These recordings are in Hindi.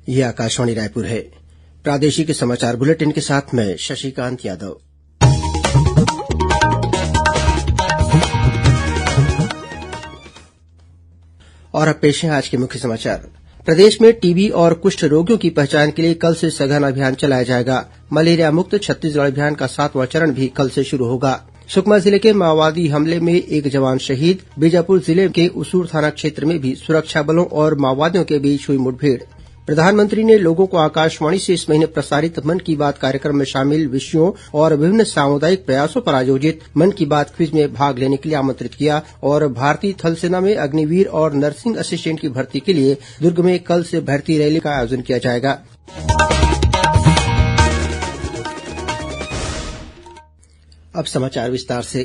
ये आकाशवाणी रायपुर है। प्रादेशिक समाचार बुलेटिन के साथ मैं शशिकांत यादव। और अब पेश है आज के मुख्य समाचार। प्रदेश में टीबी और कुष्ठ रोगियों की पहचान के लिए कल से सघन अभियान चलाया जाएगा। मलेरिया मुक्त छत्तीसगढ़ अभियान का 7वां चरण भी कल से शुरू होगा। सुकमा जिले के माओवादी हमले में एक जवान शहीद। बीजापुर जिले के उसूर थाना क्षेत्र में भी सुरक्षा बलों और माओवादियों के बीच हुई मुठभेड़। प्रधानमंत्री ने लोगों को आकाशवाणी से इस महीने प्रसारित मन की बात कार्यक्रम में शामिल विषयों और विभिन्न सामुदायिक प्रयासों पर आयोजित मन की बात क्विज में भाग लेने के लिए आमंत्रित किया। और भारतीय थल सेना में अग्निवीर और नर्सिंग असिस्टेंट की भर्ती के लिए दुर्ग में कल से भर्ती रैली का आयोजन किया जाएगा। अब समाचार विस्तार से।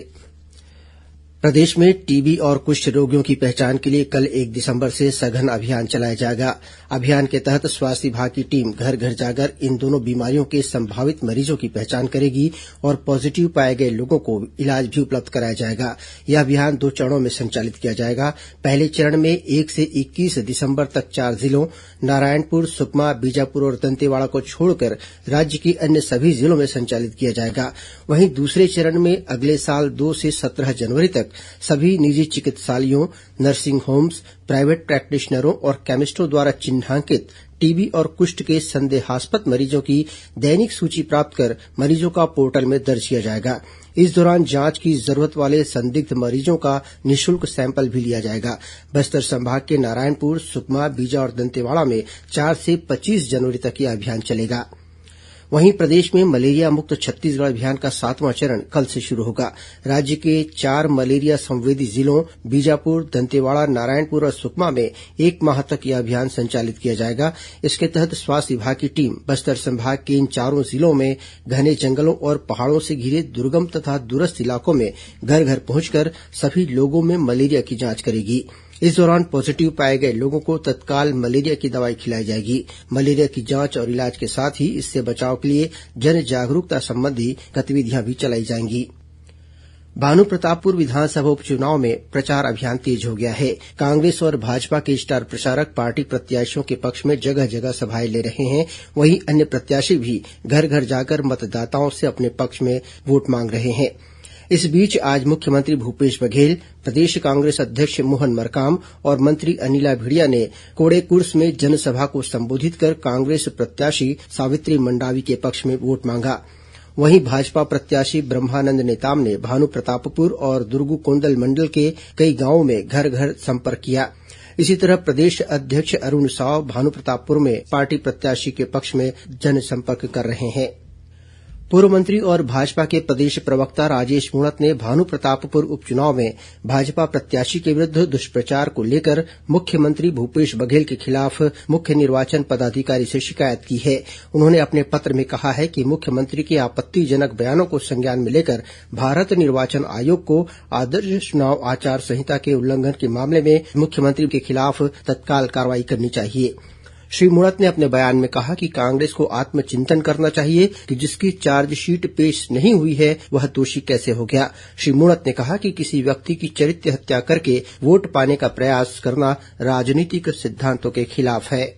प्रदेश में टीबी और कुष्ठ रोगियों की पहचान के लिए कल 1 दिसंबर से सघन अभियान चलाया जाएगा। अभियान के तहत स्वास्थ्य विभाग की टीम घर घर जाकर इन दोनों बीमारियों के संभावित मरीजों की पहचान करेगी और पॉजिटिव पाए गए लोगों को इलाज भी उपलब्ध कराया जाएगा। यह अभियान 2 चरणों में संचालित किया जाएगा। पहले चरण में 1 से 21 दिसंबर तक 4 जिलों नारायणपुर, सुकमा, बीजापुर और दंतेवाड़ा को छोड़कर राज्य के अन्य सभी जिलों में संचालित किया जाएगा। वहीं दूसरे चरण में अगले साल 2 से 17 जनवरी तक सभी निजी चिकित्सालयों, नर्सिंग होम्स, प्राइवेट प्रैक्टिशनरों और केमिस्टों द्वारा चिन्हांकित टीबी और कुष्ठ के संदेहास्पद मरीजों की दैनिक सूची प्राप्त कर मरीजों का पोर्टल में दर्ज किया जाएगा। इस दौरान जांच की जरूरत वाले संदिग्ध मरीजों का निःशुल्क सैंपल भी लिया जाएगा। बस्तर संभाग के नारायणपुर, सुकमा, बीजा और दंतेवाड़ा में 4 से 25 जनवरी तक यह अभियान चलेगा। वहीं प्रदेश में मलेरिया मुक्त छत्तीसगढ़ अभियान का 7वां चरण कल से शुरू होगा। राज्य के 4 मलेरिया संवेदी जिलों बीजापुर, दंतेवाड़ा, नारायणपुर और सुकमा में 1 माह तक यह अभियान संचालित किया जाएगा। इसके तहत स्वास्थ्य विभाग की टीम बस्तर संभाग के इन 4 जिलों में घने जंगलों और पहाड़ों से घिरे दुर्गम तथा दूरस्थ इलाकों में घर घर पहुंचकर सभी लोगों में मलेरिया की जांच करेगी। इस दौरान पॉजिटिव पाए गए लोगों को तत्काल मलेरिया की दवाई खिलाई जाएगी। मलेरिया की जांच और इलाज के साथ ही इससे बचाव के लिए जन जागरूकता संबंधी गतिविधियां भी चलाई जाएंगी। भानुप्रतापपुर विधानसभा उपचुनाव में प्रचार अभियान तेज हो गया है। कांग्रेस और भाजपा के स्टार प्रचारक पार्टी प्रत्याशियों के पक्ष में जगह जगह सभाएं ले रहे हैं। वहीं अन्य प्रत्याशी भी घर घर जाकर मतदाताओं से अपने पक्ष में वोट मांग रहे हैं। इस बीच आज मुख्यमंत्री भूपेश बघेल, प्रदेश कांग्रेस अध्यक्ष मोहन मरकाम और मंत्री अनिला भेड़िया ने कोड़ेकुर्स में जनसभा को संबोधित कर कांग्रेस प्रत्याशी सावित्री मंडावी के पक्ष में वोट मांगा। वहीं भाजपा प्रत्याशी ब्रह्मानंद नेताम ने भानुप्रतापपुर और दुर्गुकोंदल मंडल के कई गांवों में घर घर संपर्क किया। इसी तरह प्रदेश अध्यक्ष अरुण साव भानुप्रतापपुर में पार्टी प्रत्याशी के पक्ष में जनसंपर्क कर रहे हैं। पूर्व मंत्री और भाजपा के प्रदेश प्रवक्ता राजेश मूणत ने भानुप्रतापपुर उपचुनाव में भाजपा प्रत्याशी के विरुद्ध दुष्प्रचार को लेकर मुख्यमंत्री भूपेश बघेल के खिलाफ मुख्य निर्वाचन पदाधिकारी से शिकायत की है। उन्होंने अपने पत्र में कहा है कि मुख्यमंत्री के आपत्तिजनक बयानों को संज्ञान में लेकर भारत निर्वाचन आयोग को आदर्श चुनाव आचार संहिता के उल्लंघन के मामले में मुख्यमंत्री के खिलाफ तत्काल कार्रवाई करनी चाहिए। श्री मूणत ने अपने बयान में कहा कि कांग्रेस को आत्मचिंतन करना चाहिए कि जिसकी चार्जशीट पेश नहीं हुई है वह दोषी कैसे हो गया। श्री मूणत ने कहा कि किसी व्यक्ति की चरित्र हत्या करके वोट पाने का प्रयास करना राजनीतिक सिद्धांतों के खिलाफ है।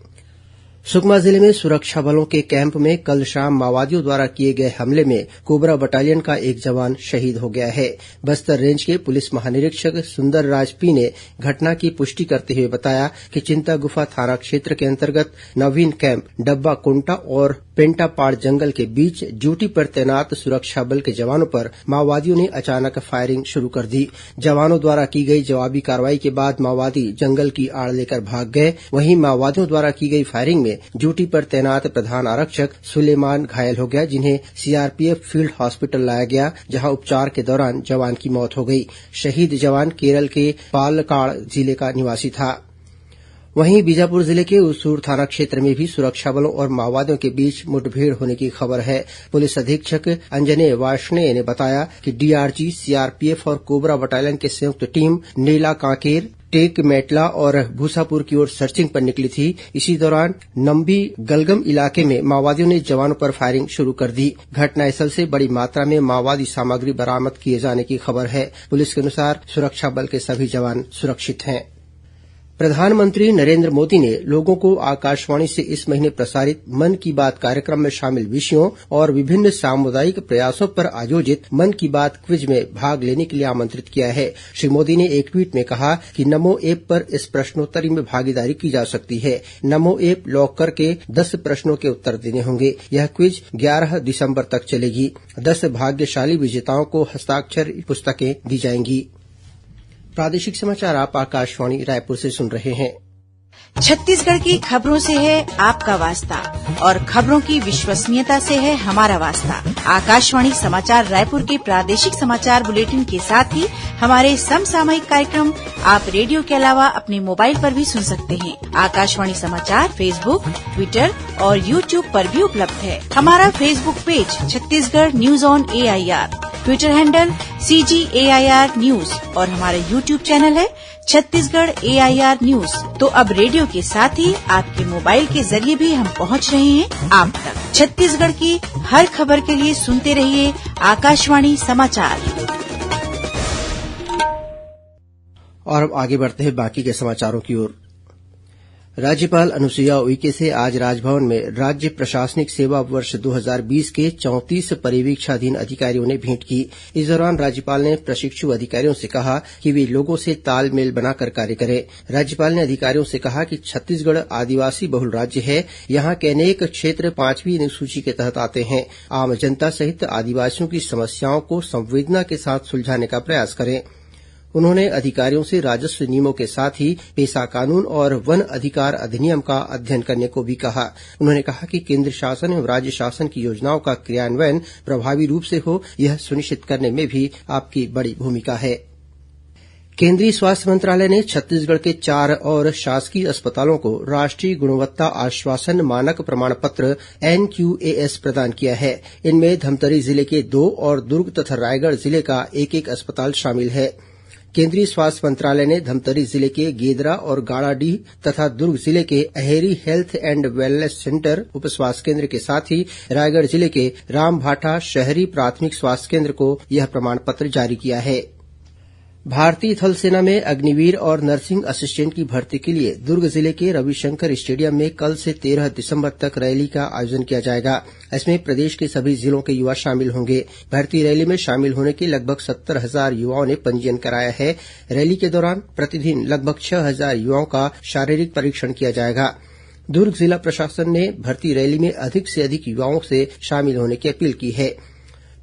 सुकमा जिले में सुरक्षा बलों के कैंप में कल शाम माओवादियों द्वारा किए गए हमले में कोबरा बटालियन का एक जवान शहीद हो गया है। बस्तर रेंज के पुलिस महानिरीक्षक सुंदरराज पी ने घटना की पुष्टि करते हुए बताया कि चिंतागुफा थाना क्षेत्र के अंतर्गत नवीन कैंप, डब्बा कोंटा और पेंटापाड़ जंगल के बीच ड्यूटी पर तैनात सुरक्षा बल के जवानों पर माओवादियों ने अचानक फायरिंग शुरू कर दी। जवानों द्वारा की गई जवाबी कार्रवाई के बाद माओवादी जंगल की आड़ लेकर भाग गए। वहीं माओवादियों द्वारा की गई फायरिंग में ड्यूटी पर तैनात प्रधान आरक्षक सुलेमान घायल हो गया, जिन्हें सीआरपीएफ फील्ड हॉस्पिटल लाया गया, जहां उपचार के दौरान जवान की मौत हो गई। शहीद जवान केरल के पालक्काड़ जिले का निवासी था। वहीं बीजापुर जिले के उसूर थाना क्षेत्र में भी सुरक्षा बलों और माओवादियों के बीच मुठभेड़ होने की खबर है। पुलिस अधीक्षक अंजनेय वार्ष्णेय ने बताया कि डीआरजी, सीआरपीएफ और कोबरा बटालियन की संयुक्त टीम नेला कांकेर, टेक मेटला और भूसापुर की ओर सर्चिंग पर निकली थी। इसी दौरान नंबी गलगम इलाके में माओवादियों ने जवानों पर फायरिंग शुरू कर दी। घटनास्थल से बड़ी मात्रा में माओवादी सामग्री बरामद किए जाने की खबर है। पुलिस के अनुसार सुरक्षा बल के सभी जवान सुरक्षित हैं। प्रधानमंत्री नरेन्द्र मोदी ने लोगों को आकाशवाणी से इस महीने प्रसारित मन की बात कार्यक्रम में शामिल विषयों और विभिन्न सामुदायिक प्रयासों पर आयोजित मन की बात क्विज में भाग लेने के लिए आमंत्रित किया है। श्री मोदी ने एक ट्वीट में कहा कि नमो ऐप पर इस प्रश्नोत्तरी में भागीदारी की जा सकती है। नमो ऐप लॉग करके 10 प्रश्नों के उत्तर देने होंगे। यह क्विज 11 दिसंबर तक चलेगी। 10 भाग्यशाली विजेताओं को हस्ताक्षर पुस्तकें दी जाएंगी। प्रादेशिक समाचार आप आकाशवाणी रायपुर से सुन रहे हैं। छत्तीसगढ़ की खबरों से है आपका वास्ता और खबरों की विश्वसनीयता से है हमारा वास्ता। आकाशवाणी समाचार रायपुर के प्रादेशिक समाचार बुलेटिन के साथ ही हमारे समसामयिक कार्यक्रम आप रेडियो के अलावा अपने मोबाइल पर भी सुन सकते हैं। आकाशवाणी समाचार फेसबुक, ट्विटर और यूट्यूब पर भी उपलब्ध है। हमारा Facebook page Chhattisgarh news on AIR, Twitter handle CGAIR news और हमारा यूट्यूब चैनल है छत्तीसगढ़ AIR न्यूज। तो अब रेडियो के साथ ही आपके मोबाइल के जरिए भी हम पहुंच रहे हैं आप तक। छत्तीसगढ़ की हर खबर के लिए सुनते रहिए आकाशवाणी समाचार। और अब आगे बढ़ते हैं बाकी के समाचारों की ओर। राज्यपाल अनुसुईया उइके से आज राजभवन में राज्य प्रशासनिक सेवा वर्ष 2020 के 34 परिवीक्षाधीन अधिकारियों ने भेंट की। इस दौरान राज्यपाल ने प्रशिक्षु अधिकारियों से कहा कि वे लोगों से तालमेल बनाकर कार्य करें। राज्यपाल ने अधिकारियों से कहा कि छत्तीसगढ़ आदिवासी बहुल राज्य है। यहाँ के अनेक क्षेत्र 5वीं अनुसूची के तहत आते हैं। आम जनता सहित आदिवासियों की समस्याओं को संवेदना के साथ सुलझाने का प्रयास करें। उन्होंने अधिकारियों से राजस्व नियमों के साथ ही पेसा कानून और वन अधिकार अधिनियम का अध्ययन करने को भी कहा। उन्होंने कहा कि केंद्र शासन एवं राज्य शासन की योजनाओं का क्रियान्वयन प्रभावी रूप से हो, यह सुनिश्चित करने में भी आपकी बड़ी भूमिका है। केंद्रीय स्वास्थ्य मंत्रालय ने छत्तीसगढ़ के 4 और शासकीय अस्पतालों को राष्ट्रीय गुणवत्ता आश्वासन मानक प्रमाण पत्र NQAS प्रदान किया है। इनमें धमतरी जिले के 2 और दुर्ग तथा रायगढ़ जिले का 1-1 अस्पताल शामिल है। केंद्रीय स्वास्थ्य मंत्रालय ने धमतरी जिले के गेदरा और गाड़ाडीह तथा दुर्ग जिले के Aheri health and wellness centre उप स्वास्थ्य केंद्र के साथ ही रायगढ़ जिले के रामभाठा शहरी प्राथमिक स्वास्थ्य केंद्र को यह प्रमाण पत्र जारी किया है। भारतीय थल सेना में अग्निवीर और नर्सिंग असिस्टेंट की भर्ती के लिए दुर्ग जिले के रविशंकर स्टेडियम में कल से 13 दिसंबर तक रैली का आयोजन किया जाएगा। इसमें प्रदेश के सभी जिलों के युवा शामिल होंगे। भर्ती रैली में शामिल होने के लगभग 70,000 युवाओं ने पंजीयन कराया है। रैली के दौरान प्रतिदिन लगभग 6,000 युवाओं का शारीरिक परीक्षण किया जाएगा। दुर्ग जिला प्रशासन ने भर्ती रैली में अधिक से अधिक युवाओं से शामिल होने की अपील की है।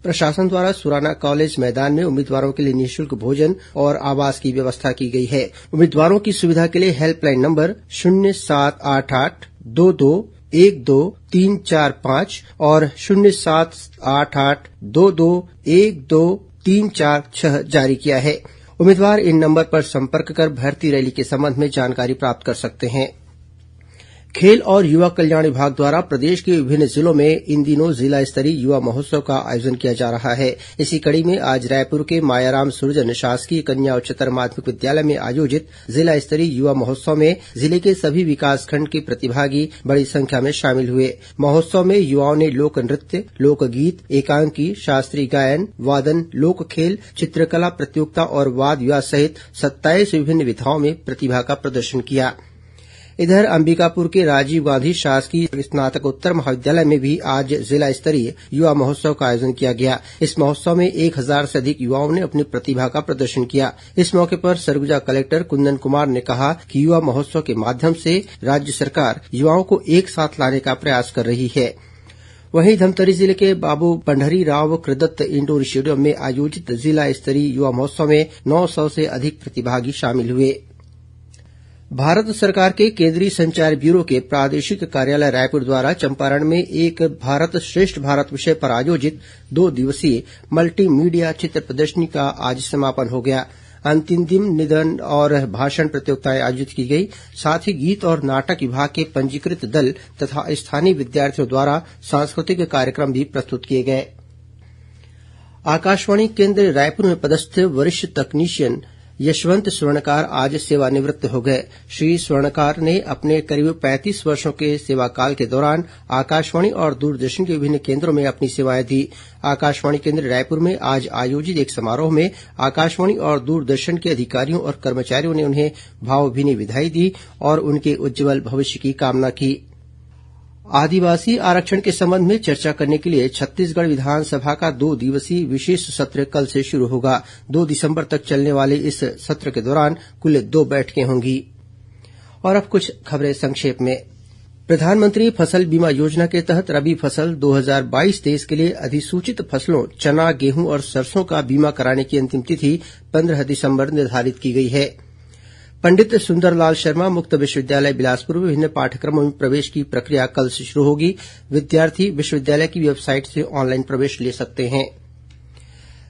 प्रशासन द्वारा सुराना कॉलेज मैदान में उम्मीदवारों के लिए निःशुल्क भोजन और आवास की व्यवस्था की गई है। उम्मीदवारों की सुविधा के लिए हेल्पलाइन नंबर 0788-22-12345 और 0788-22-12346 जारी किया है। उम्मीदवार इन नंबर पर संपर्क कर भर्ती रैली के संबंध में जानकारी प्राप्त कर सकते हैं। खेल और युवा कल्याण विभाग द्वारा प्रदेश के विभिन्न जिलों में इन दिनों जिला स्तरीय युवा महोत्सव का आयोजन किया जा रहा है। इसी कड़ी में आज रायपुर के मायाराम सुरजन शासकीय कन्या उच्चतर माध्यमिक विद्यालय में आयोजित जिला स्तरीय युवा महोत्सव में जिले के सभी विकासखंड के प्रतिभागी बड़ी संख्या में शामिल हुए। महोत्सव में युवाओं ने लोक नृत्य, लोकगीत, एकांकी, शास्त्रीय गायन, वादन, लोक खेल, चित्रकला प्रतियोगिता और वाद विवाद सहित 27 विभिन्न विधाओं में प्रतिभा का प्रदर्शन किया। इधर अंबिकापुर के राजीव गांधी शासकीय स्नातकोत्तर महाविद्यालय में भी आज जिला स्तरीय युवा महोत्सव का आयोजन किया गया। इस महोत्सव में 1,000 से अधिक युवाओं ने अपनी प्रतिभा का प्रदर्शन किया। इस मौके पर सरगुजा कलेक्टर कुंदन कुमार ने कहा कि युवा महोत्सव के माध्यम से राज्य सरकार युवाओं को एक साथ लाने का प्रयास कर रही है। वहीं धमतरी जिले के बाबू पंढरी राव कृदत्त इंडोर स्टेडियम में आयोजित जिला स्तरीय युवा महोत्सव में 900 से अधिक प्रतिभागी शामिल हुए। भारत सरकार के केंद्रीय संचार ब्यूरो के प्रादेशिक कार्यालय रायपुर द्वारा चंपारण में एक भारत श्रेष्ठ भारत विषय पर आयोजित 2 दिवसीय मल्टीमीडिया चित्र प्रदर्शनी का आज समापन हो गया। अंतिम दिन निबंध और भाषण प्रतियोगिताएं आयोजित की गई। साथ ही गीत और नाटक विभाग के पंजीकृत दल तथा स्थानीय विद्यार्थियों द्वारा सांस्कृतिक कार्यक्रम भी प्रस्तुत किए गए। आकाशवाणी केंद्र रायपुर में पदस्थ वरिष्ठ तकनीशियन यशवंत स्वर्णकार आज सेवानिवृत्त हो गए। श्री स्वर्णकार ने अपने करीब 35 वर्षों के सेवाकाल के दौरान आकाशवाणी और दूरदर्शन के विभिन्न केन्द्रों में अपनी सेवाएं दी। आकाशवाणी केन्द्र रायपुर में आज आयोजित एक समारोह में आकाशवाणी और दूरदर्शन के अधिकारियों और कर्मचारियों ने उन्हें भावभीनी विदाई दी और उनके उज्जवल भविष्य की कामना की। आदिवासी आरक्षण के संबंध में चर्चा करने के लिए छत्तीसगढ़ विधानसभा का 2 दिवसीय विशेष सत्र कल से शुरू होगा। 2 दिसंबर तक चलने वाले इस सत्र के दौरान कुल 2 बैठकें होंगी। और अब कुछ खबरें संक्षेप में। प्रधानमंत्री फसल बीमा योजना के तहत रबी फसल 2022-23 के लिए अधिसूचित फसलों चना, गेहूं और सरसों का बीमा कराने की अंतिम तिथि 15 दिसंबर निर्धारित की गई है। पंडित सुंदरलाल शर्मा मुक्त विश्वविद्यालय बिलासपुर में विभिन्न पाठ्यक्रमों में प्रवेश की प्रक्रिया कल से शुरू होगी। विद्यार्थी विश्वविद्यालय की वेबसाइट से ऑनलाइन प्रवेश ले सकते हैं।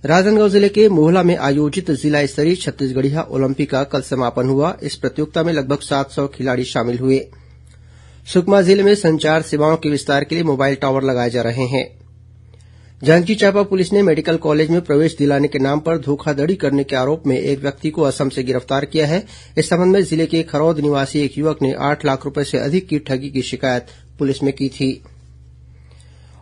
राजनांदगांव जिले के मोहला में आयोजित जिला स्तरीय छत्तीसगढ़िया ओलंपिक का कल समापन हुआ। इस प्रतियोगिता में लगभग 700 खिलाड़ी शामिल हुए। सुकमा जिले में संचार सेवाओं के विस्तार के लिए मोबाइल टावर लगाए जा रहे हैं। जांजगीर चांपा पुलिस ने मेडिकल कॉलेज में प्रवेश दिलाने के नाम पर धोखाधड़ी करने के आरोप में एक व्यक्ति को असम से गिरफ्तार किया है। इस संबंध में जिले के खरौद निवासी एक युवक ने 8 लाख रूपये से अधिक की ठगी की शिकायत पुलिस में की थी।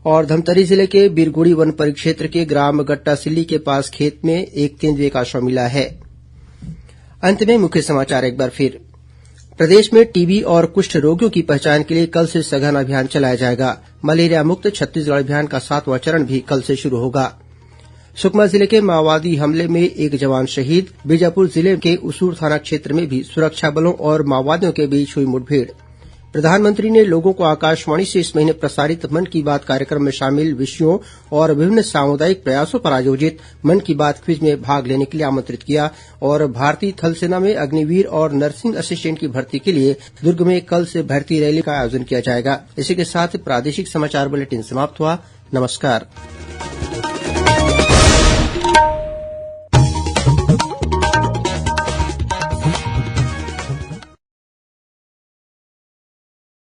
और धमतरी जिले के बिरगुड़ी वन परिक्षेत्र के ग्राम गट्टासिल्ली के पास खेत में एक तेंदुए का शव मिला है। अंत में मुख्य समाचार एक बार फिर। प्रदेश में टीबी और कुष्ठ रोगियों की पहचान के लिए कल से सघन अभियान चलाया जाएगा। मलेरिया मुक्त छत्तीसगढ़ अभियान का 7वां चरण भी कल से शुरू होगा। सुकमा जिले के माओवादी हमले में एक जवान शहीद। बीजापुर जिले के उसूर थाना क्षेत्र में भी सुरक्षा बलों और माओवादियों के बीच हुई मुठभेड़। प्रधानमंत्री ने लोगों को आकाशवाणी से इस महीने प्रसारित मन की बात कार्यक्रम में शामिल विषयों और विभिन्न सामुदायिक प्रयासों पर आयोजित मन की बात क्विज में भाग लेने के लिए आमंत्रित किया। और भारतीय थल सेना में अग्निवीर और नर्सिंग असिस्टेंट की भर्ती के लिए दुर्ग में कल से भर्ती रैली का आयोजन किया जाएगा। इसी के साथ प्रादेशिक समाचार बुलेटिन समाप्त हुआ। नमस्कार।